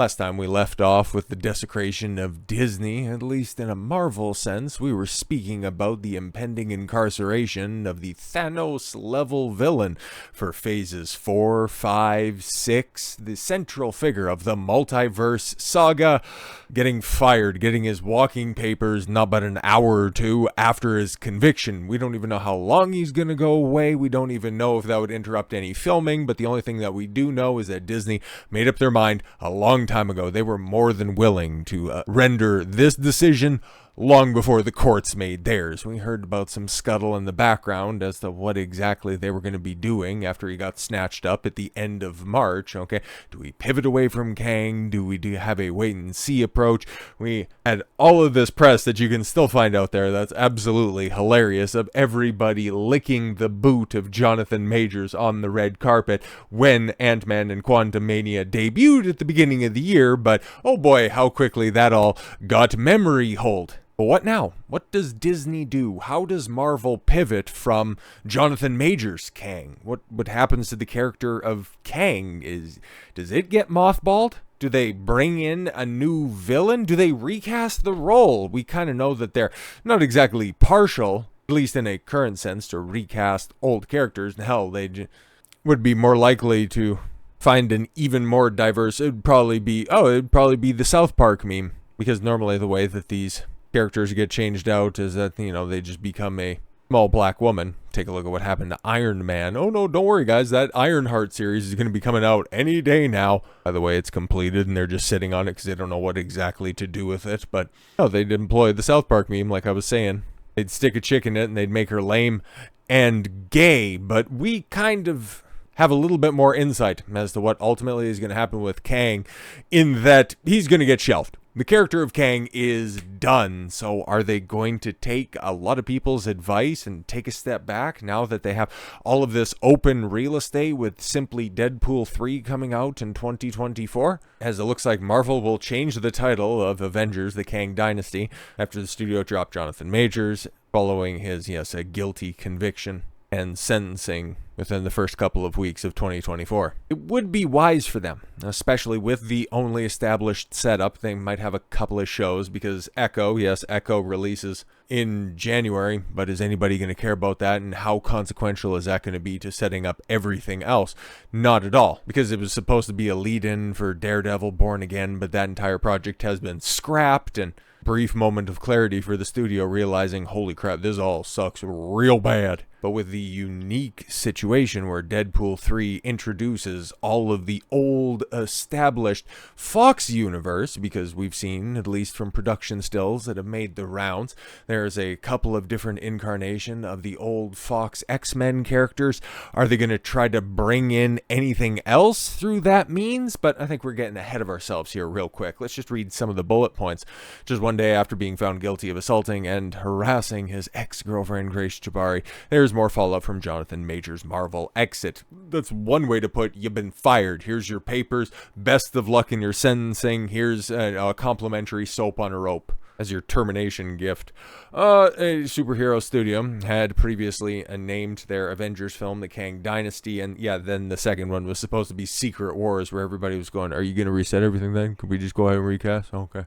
Last time we left off with the desecration of Disney, at least in a Marvel sense, we were speaking about the impending incarceration of the Thanos-level villain for phases 4, 5, 6, the central figure of the multiverse saga, getting fired, getting his walking papers not but an hour or two after his conviction. We don't even know how long he's gonna go away. We don't even know if that would interrupt any filming, but the only thing that we do know is that Disney made up their mind a long time ago. They were more than willing to render this decision long before the courts made theirs. We heard about some scuttle in the background as to what exactly they were going to be doing after he got snatched up at the end of March. Okay, do we pivot away from Kang? Do we have a wait and see approach? We had all of this press that you can still find out there that's absolutely hilarious, of everybody licking the boot of Jonathan Majors on the red carpet when Ant-Man and Quantumania debuted at the beginning of the year, but oh boy, how quickly that all got memory hold. But what now? What does Disney do? How does Marvel pivot from Jonathan Majors' Kang? What happens to the character of Kang? Does it get mothballed? Do they bring in a new villain? Do they recast the role? We kind of know that they're not exactly partial, at least in a current sense, to recast old characters. Hell, they would be more likely to find an even more diverse. It'd probably be the South Park meme, because normally the way that these characters get changed out is that, they just become a small black woman. Take a look at what happened to Iron Man. Oh no, don't worry guys, that Ironheart series is going to be coming out any day now. By the way, it's completed and they're just sitting on it because they don't know what exactly to do with it. But they'd employ the South Park meme, like I was saying. They'd stick a chick in it and they'd make her lame and gay. But we kind of have a little bit more insight as to what ultimately is going to happen with Kang, in that he's going to get shelved. The character of Kang is done, so are they going to take a lot of people's advice and take a step back now that they have all of this open real estate with simply Deadpool 3 coming out in 2024? As it looks like Marvel will change the title of Avengers: The Kang Dynasty after the studio dropped Jonathan Majors following his, a guilty conviction and sentencing within the first couple of weeks of 2024. It would be wise for them, especially with the only established setup. They might have a couple of shows because Echo releases in January, but is anybody going to care about that? And how consequential is that going to be to setting up everything else? Not at all, because it was supposed to be a lead-in for Daredevil Born Again, but that entire project has been scrapped, and brief moment of clarity for the studio realizing, holy crap, this all sucks real bad. But with the unique situation where Deadpool 3 introduces all of the old established Fox universe, because we've seen, at least from production stills that have made the rounds, there's a couple of different incarnation of the old Fox X-Men characters. Are they going to try to bring in anything else through that means? But I think we're getting ahead of ourselves here real quick. Let's just read some of the bullet points. Just one day after being found guilty of assaulting and harassing his ex-girlfriend Grace Jabari, there's more fallout from Jonathan Majors' Marvel exit. That's one way to put, you've been fired. Here's your papers. Best of luck in your sentencing. Here's a complimentary soap on a rope as your termination gift. A superhero studio had previously named their Avengers film The Kang Dynasty, and then the second one was supposed to be Secret Wars, where everybody was going, are you going to reset everything then? Could we just go ahead and recast? Okay.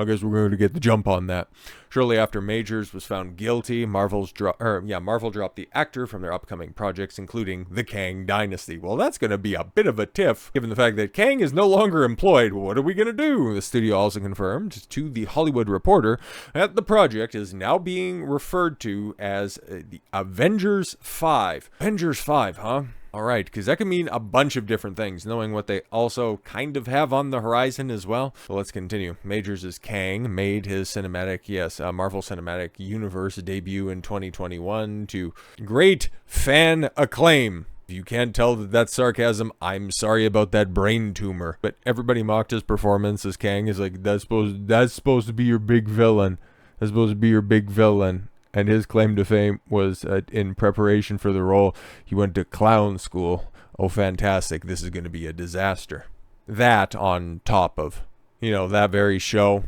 I guess we're going to get the jump on that. Shortly after Majors was found guilty, Marvel dropped the actor from their upcoming projects, including The Kang Dynasty. Well, that's going to be a bit of a tiff, given the fact that Kang is no longer employed. What are we going to do? The studio also confirmed to The Hollywood Reporter that the project is now being referred to as the Avengers 5. Avengers 5, huh? Alright, because that can mean a bunch of different things, knowing what they also kind of have on the horizon as well. So let's continue. Majors' Kang made his Marvel Cinematic Universe debut in 2021 to great fan acclaim. If you can't tell that that's sarcasm, I'm sorry about that brain tumor. But everybody mocked his performance as Kang. Is like, that's supposed to be your big villain. That's supposed to be your big villain. And his claim to fame was in preparation for the role, he went to clown school. Oh, fantastic. This is going to be a disaster. That on top of, that very show,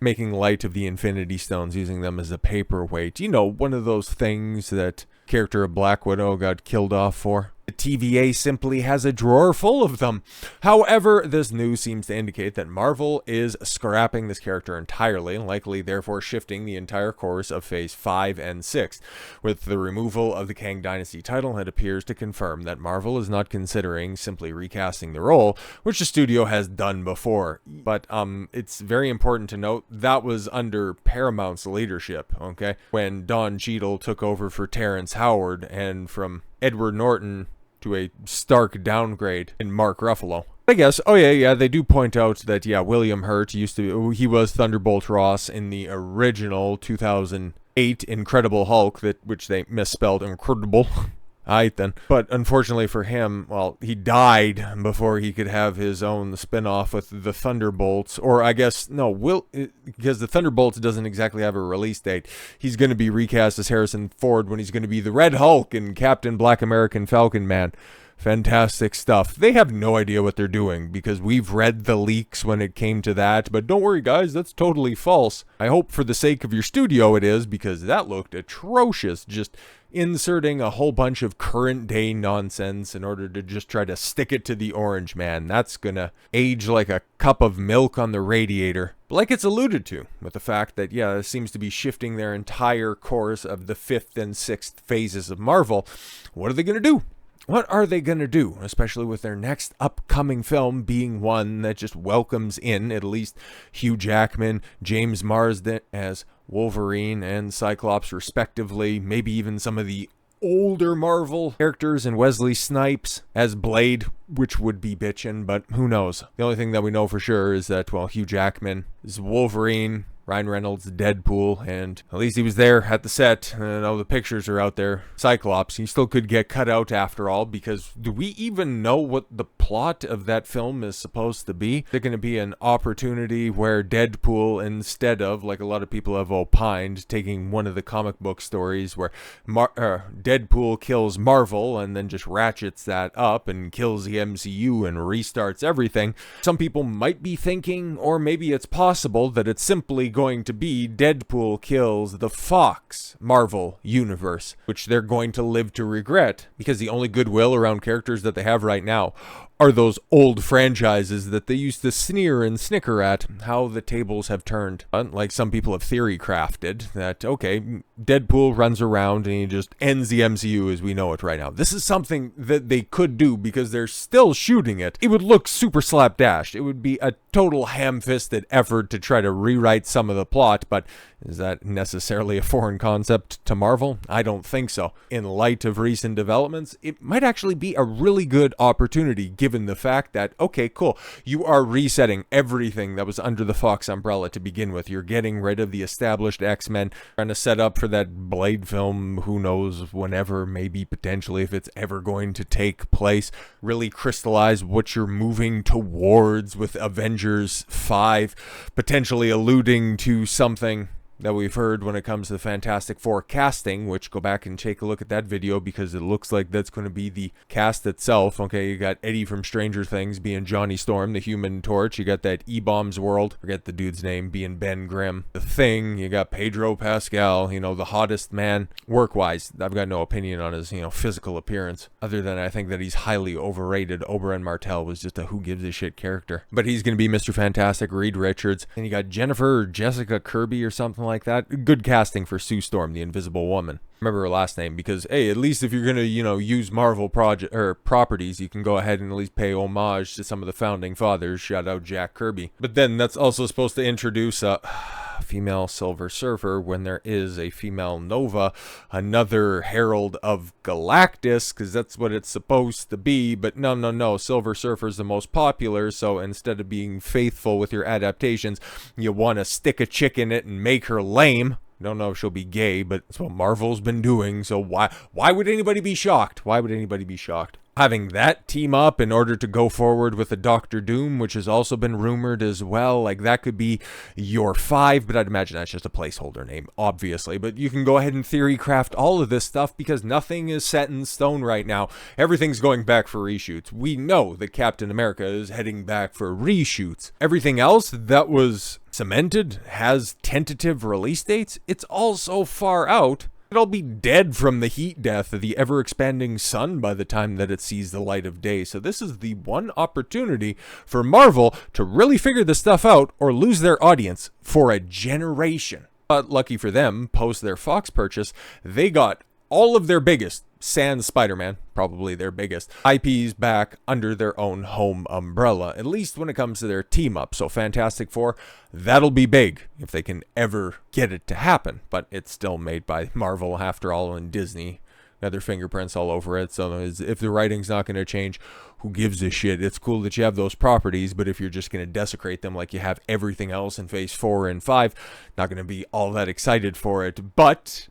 making light of the Infinity Stones, using them as a paperweight. One of those things that character of Black Widow got killed off for. The TVA simply has a drawer full of them. However, this news seems to indicate that Marvel is scrapping this character entirely, likely therefore shifting the entire course of Phase 5 and 6. With the removal of the Kang Dynasty title, it appears to confirm that Marvel is not considering simply recasting the role, which the studio has done before. But it's very important to note that was under Paramount's leadership, okay? When Don Cheadle took over for Terrence Howard, and from Edward Norton to a stark downgrade in Mark Ruffalo. I guess, they do point out that, William Hurt he was Thunderbolt Ross in the original 2008 Incredible Hulk, which they misspelled Incredible. Aight then. But unfortunately for him, well, he died before he could have his own spin-off with the Thunderbolts. Or I guess, no, because the Thunderbolts doesn't exactly have a release date. He's going to be recast as Harrison Ford when he's going to be the Red Hulk and Captain Black American Falcon Man. Fantastic stuff. They have no idea what they're doing because we've read the leaks when it came to that, but don't worry guys, that's totally false. I hope for the sake of your studio it is, because that looked atrocious, just inserting a whole bunch of current day nonsense in order to just try to stick it to the Orange Man. That's gonna age like a cup of milk on the radiator. But like it's alluded to, with the fact that, it seems to be shifting their entire course of the 5th and 6th phases of Marvel, what are they gonna do? What are they going to do, especially with their next upcoming film being one that just welcomes in at least Hugh Jackman, James Marsden as Wolverine and Cyclops respectively, maybe even some of the older Marvel characters and Wesley Snipes as Blade, which would be bitchin', but who knows? The only thing that we know for sure is that, Hugh Jackman is Wolverine, Ryan Reynolds, Deadpool, and at least he was there at the set. The pictures are out there. Cyclops, he still could get cut out after all, because do we even know what the plot of that film is supposed to be? There's going to be an opportunity where Deadpool, instead of, like a lot of people have opined, taking one of the comic book stories where Deadpool kills Marvel and then just ratchets that up and kills the MCU and restarts everything. Some people might be thinking, or maybe it's possible, that it's simply going to be Deadpool kills the Fox Marvel universe, which they're going to live to regret, because the only goodwill around characters that they have right now are those old franchises that they used to sneer and snicker at. How the tables have turned. Like some people have theory crafted that, okay, Deadpool runs around and he just ends the MCU as we know it right now. This is something that they could do because they're still shooting it. It would look super slapdash. It would be a total ham-fisted effort to try to rewrite some of the plot, but is that necessarily a foreign concept to Marvel? I don't think so. In light of recent developments, it might actually be a really good opportunity, given the fact that, okay, cool, you are resetting everything that was under the Fox umbrella to begin with. You're getting rid of the established X-Men, trying to set up for that Blade film, who knows, whenever, maybe potentially if it's ever going to take place. Really crystallize what you're moving towards with Avengers 5, potentially alluding to something that we've heard when it comes to the Fantastic Four casting, which go back and take a look at that video because it looks like that's going to be the cast itself. Okay, you got Eddie from Stranger Things being Johnny Storm, the Human Torch. You got that E-Bombs World, forget the dude's name, being Ben Grimm. The Thing, you got Pedro Pascal, the hottest man. Work-wise, I've got no opinion on his, physical appearance, other than I think that he's highly overrated. Oberyn Martell was just a who-gives-a-shit character. But he's going to be Mr. Fantastic, Reed Richards. And you got Jennifer or Jessica Kirby or something like that. Good casting for Sue Storm, the Invisible Woman. Remember her last name, because hey, at least if you're gonna use Marvel properties, you can go ahead and at least pay homage to some of the founding fathers. Shout out Jack Kirby. But then that's also supposed to introduce a female Silver Surfer when there is a female Nova, another Herald of Galactus, because that's what it's supposed to be. But no, Silver Surfer's the most popular, so instead of being faithful with your adaptations, you want to stick a chick in it and make her lame. Don't know if she'll be gay, but that's what Marvel's been doing, so why would anybody be shocked? Why would anybody be shocked? Having that team up in order to go forward with a Doctor Doom, which has also been rumored as well, like that could be your 5, but I'd imagine that's just a placeholder name, obviously. But you can go ahead and theory craft all of this stuff because nothing is set in stone right now. Everything's going back for reshoots. We know that Captain America is heading back for reshoots. Everything else that was cemented has tentative release dates. It's all so far out It'll be dead from the heat death of the ever-expanding sun by the time that it sees the light of day. So this is the one opportunity for Marvel to really figure this stuff out or lose their audience for a generation. But lucky for them, post their Fox purchase, they got all of their biggest, sans Spider-Man, probably their biggest, IPs back under their own home umbrella, at least when it comes to their team-up. So Fantastic Four, that'll be big if they can ever get it to happen. But it's still made by Marvel after all, and Disney got their fingerprints all over it. So if the writing's not going to change, who gives a shit? It's cool that you have those properties, but if you're just going to desecrate them like you have everything else in Phase 4 and 5, not going to be all that excited for it. But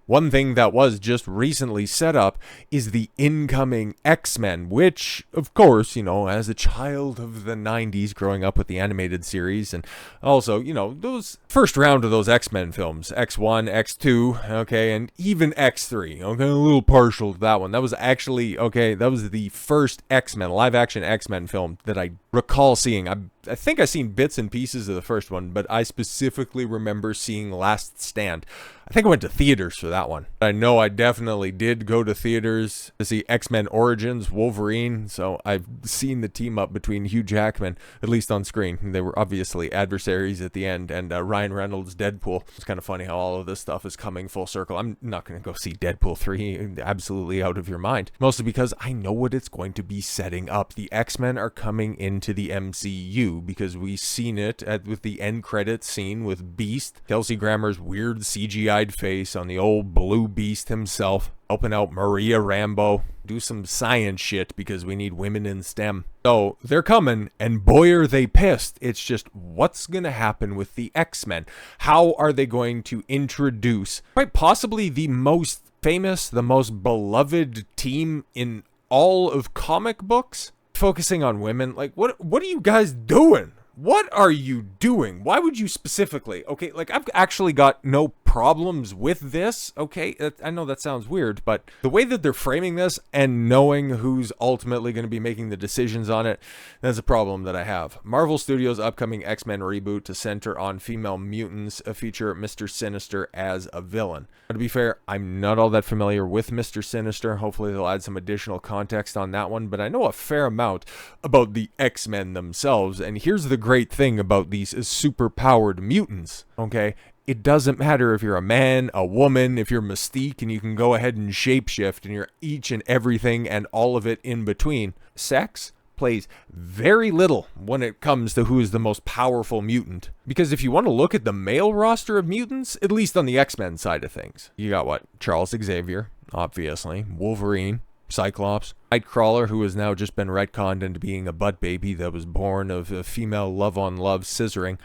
one thing that was just recently set up is the incoming X-Men, which, of course, you know, as a child of the 90s growing up with the animated series, and also, you know, those first round of those X-Men films, X1, X2, okay, and even X3, okay, a little partial to that one. That was actually, okay, that was the first X-Men, live-action X-Men film that I recall seeing. I think I seen bits and pieces of the first one, but I specifically remember seeing Last Stand. I think I went to theaters for that one. I know I definitely did go to theaters to see X-Men Origins, Wolverine, so I've seen the team up between Hugh Jackman, at least on screen. They were obviously adversaries at the end, and Ryan Reynolds' Deadpool. It's kind of funny how all of this stuff is coming full circle. I'm not going to go see Deadpool 3, absolutely out of your mind. Mostly because I know what it's going to be setting up. The X-Men are coming into the MCU, because we've seen it with the end credits scene with Beast, Kelsey Grammer's weird CGI'd face on the old blue Beast himself, helping out Maria Rambeau, do some science shit because we need women in STEM. So they're coming, and boy are they pissed. It's just, what's going to happen with the X-Men? How are they going to introduce quite possibly the most famous, the most beloved team in all of comic books, focusing on women? Like, what are you guys doing? What are you doing? Why would you specifically? Okay, like, I've actually got no problems with this, okay? I know that sounds weird, but the way that they're framing this and knowing who's ultimately going to be making the decisions on it, that's a problem that I have. Marvel Studios' upcoming X-Men reboot to center on female mutants feature Mr. Sinister as a villain. But to be fair, I'm not all that familiar with Mr. Sinister. Hopefully they'll add some additional context on that one, but I know a fair amount about the X-Men themselves, and here's the great thing about these super-powered mutants, okay? It doesn't matter if you're a man, a woman, if you're Mystique and you can go ahead and shapeshift and you're each and everything and all of it in between. Sex plays very little when it comes to who is the most powerful mutant. Because if you want to look at the male roster of mutants, at least on the X-Men side of things, you got what? Charles Xavier, obviously, Wolverine, Cyclops, Nightcrawler, who has now just been retconned into being a butt baby that was born of a female love-on-love scissoring.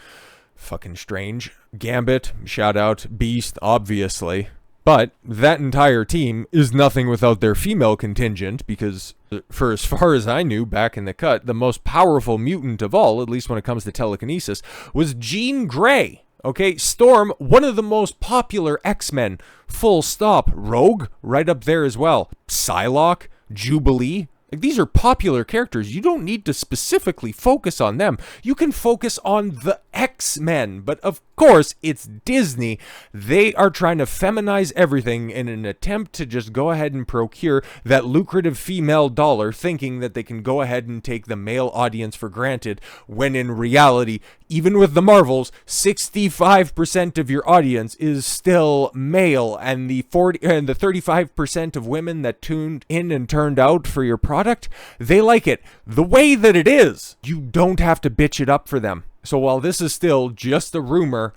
Fucking strange. Gambit, shout out. Beast, obviously. But that entire team is nothing without their female contingent, because for as far as I knew back in the cut, the most powerful mutant of all, at least when it comes to telekinesis, was Jean Grey. Okay, Storm, one of the most popular X-Men, full stop. Rogue, right up there as well. Psylocke, Jubilee. Like, these are popular characters. You don't need to specifically focus on them. You can focus on the X-Men. But of course, it's Disney. They are trying to feminize everything in an attempt to just go ahead and procure that lucrative female dollar, thinking that they can go ahead and take the male audience for granted, when in reality, even with the Marvels, 65% of your audience is still male, and the 35% of women that tuned in and turned out for your product, they like it the way that it is. You don't have to bitch it up for them. So while this is still just a rumor,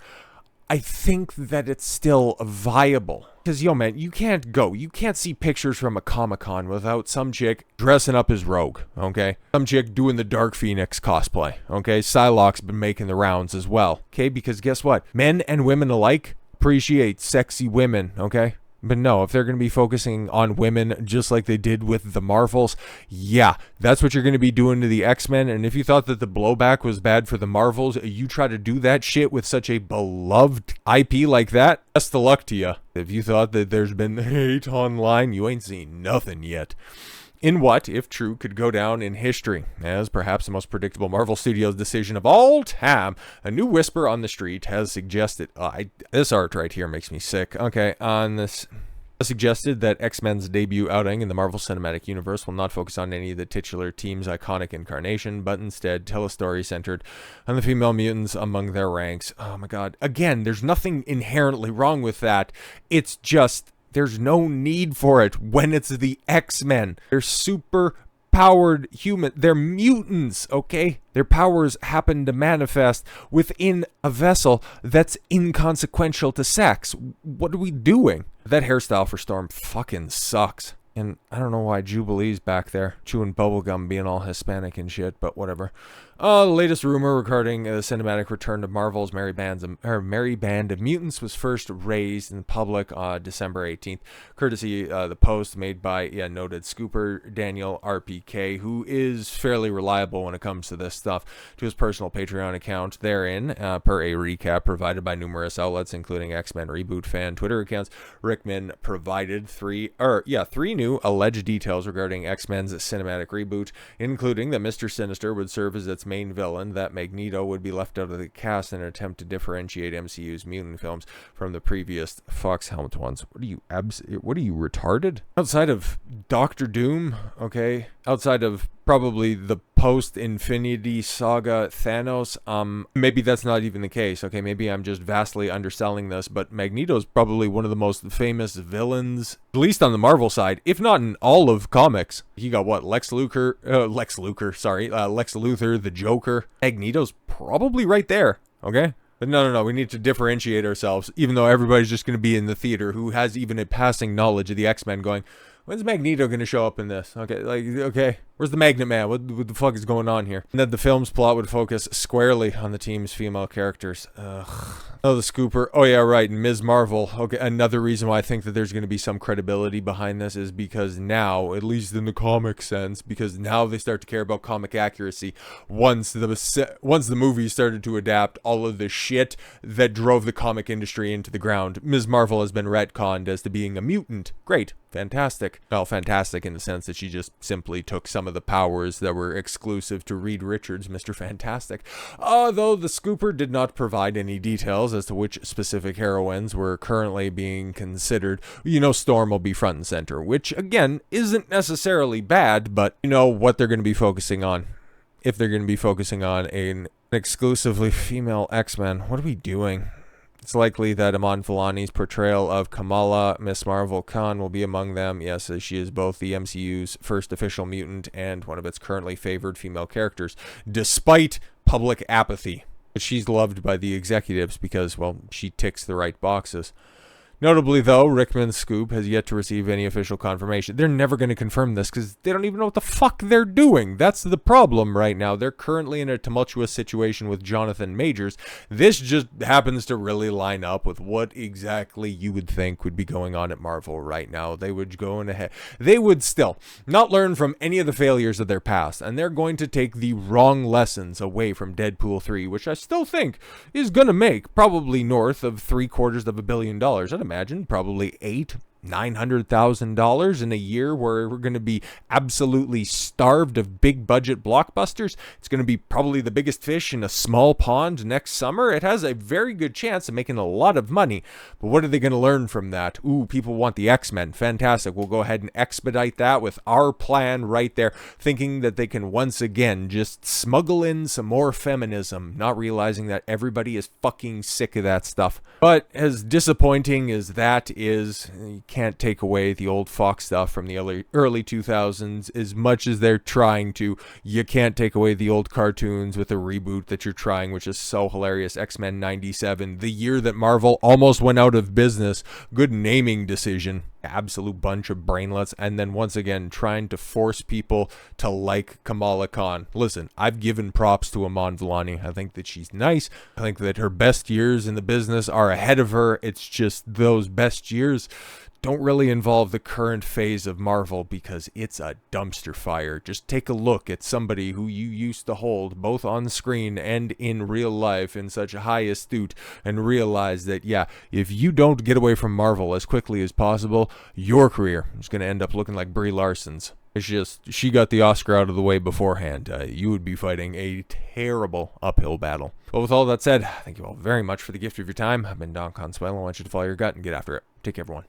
I think that it's still viable. Because, yo, man, you can't see pictures from a Comic-Con without some chick dressing up as Rogue, okay? Some chick doing the Dark Phoenix cosplay, okay? Psylocke's been making the rounds as well, okay? Because guess what? Men and women alike appreciate sexy women, okay? But no, if they're going to be focusing on women just like they did with the Marvels, yeah, that's what you're going to be doing to the X-Men. And if you thought that the blowback was bad for the Marvels, you try to do that shit with such a beloved IP like that, best of luck to you. If you thought that there's been hate online, you ain't seen nothing yet. in what, if true, could go down in history as perhaps the most predictable Marvel Studios decision of all time. A new whisper on the street has suggested, this art right here makes me sick. Okay, on this, suggested that X-Men's debut outing in the Marvel Cinematic Universe will not focus on any of the titular team's iconic incarnation, but instead tell a story centered on the female mutants among their ranks. Oh my god. Again, there's nothing inherently wrong with that. It's just, there's no need for it when it's the X-Men. They're super powered human. They're mutants, okay? Their powers happen to manifest within a vessel that's inconsequential to sex. What are we doing? That hairstyle for Storm fucking sucks. And I don't know why Jubilee's back there chewing bubblegum being all Hispanic and shit, but whatever. The latest rumor regarding the cinematic return of Marvel's Merry Band of Mutants was first raised in public on December 18th, courtesy the post made by noted scooper Daniel RPK, who is fairly reliable when it comes to this stuff, to his personal Patreon account. Therein, per a recap provided by numerous outlets, including X-Men Reboot fan Twitter accounts, Rickman provided three new alleged details regarding X-Men's cinematic reboot, including that Mr. Sinister would serve as its main villain, that Magneto would be left out of the cast in an attempt to differentiate MCU's mutant films from the previous Fox helmet ones. What are you retarded? Outside of Doctor Doom, okay, outside of probably the post-Infinity Saga Thanos, maybe that's not even the case, okay, maybe I'm just vastly underselling this, but Magneto's probably one of the most famous villains, at least on the Marvel side, if not in all of comics. He got what, Lex Luthor, the Joker. Magneto's probably right there, okay? But no, we need to differentiate ourselves, even though everybody's just going to be in the theater who has even a passing knowledge of the X-Men going, when's Magneto going to show up in this? Okay, where's the Magnet Man? What the fuck is going on here? And that the film's plot would focus squarely on the team's female characters. Oh, the scooper. Oh, yeah, right. Ms. Marvel. Okay, another reason why I think that there's going to be some credibility behind this is because now, at least in the comic sense, because now they start to care about comic accuracy. Once the movies started to adapt all of the shit that drove the comic industry into the ground, Ms. Marvel has been retconned as to being a mutant. Great. Fantastic. Well, fantastic in the sense that she just simply took some of the powers that were exclusive to Reed Richards' Mr. Fantastic. Although the scooper did not provide any details as to which specific heroines were currently being considered. Storm will be front and center, which, again, isn't necessarily bad, but you know what they're going to be focusing on. If they're going to be focusing on an exclusively female X-Men, what are we doing? It's likely that Iman Vellani's portrayal of Kamala, Miss Marvel Khan, will be among them, yes, as she is both the MCU's first official mutant and one of its currently favored female characters, despite public apathy. But she's loved by the executives because, well, she ticks the right boxes. Notably, though, Rickman's scoop has yet to receive any official confirmation. They're never going to confirm this because they don't even know what the fuck they're doing. That's the problem right now. They're currently in a tumultuous situation with Jonathan Majors. This just happens to really line up with what exactly you would think would be going on at Marvel right now. They would go in ahead. They would still not learn from any of the failures of their past, and they're going to take the wrong lessons away from Deadpool 3, which I still think is going to make probably north of $750 million. I'd imagine probably $900,000 in a year where we're going to be absolutely starved of big budget blockbusters. It's going to be probably the biggest fish in a small pond next summer. It has a very good chance of making a lot of money, but what are they going to learn from that? Ooh, people want the X-Men. Fantastic. We'll go ahead and expedite that with our plan right there, thinking that they can once again just smuggle in some more feminism, not realizing that everybody is fucking sick of that stuff. But as disappointing as that is, can't take away the old Fox stuff from the early 2000s as much as they're trying to. You can't take away the old cartoons with the reboot that you're trying, which is so hilarious. X-Men 97, the year that Marvel almost went out of business. Good naming decision. Absolute bunch of brainlets. And then once again trying to force people to like Kamala Khan. Listen, I've given props to Iman Vellani. I think that she's nice. I think that her best years in the business are ahead of her. It's just those best years don't really involve the current phase of Marvel because it's a dumpster fire. Just take a look at somebody who you used to hold both on screen and in real life in such a high astute and realize that, yeah, if you don't get away from Marvel as quickly as possible, your career is going to end up looking like Brie Larson's. It's just, she got the Oscar out of the way beforehand. You would be fighting a terrible uphill battle. But with all that said, thank you all very much for the gift of your time. I've been Don Consuelo. I want you to follow your gut and get after it. Take care, everyone.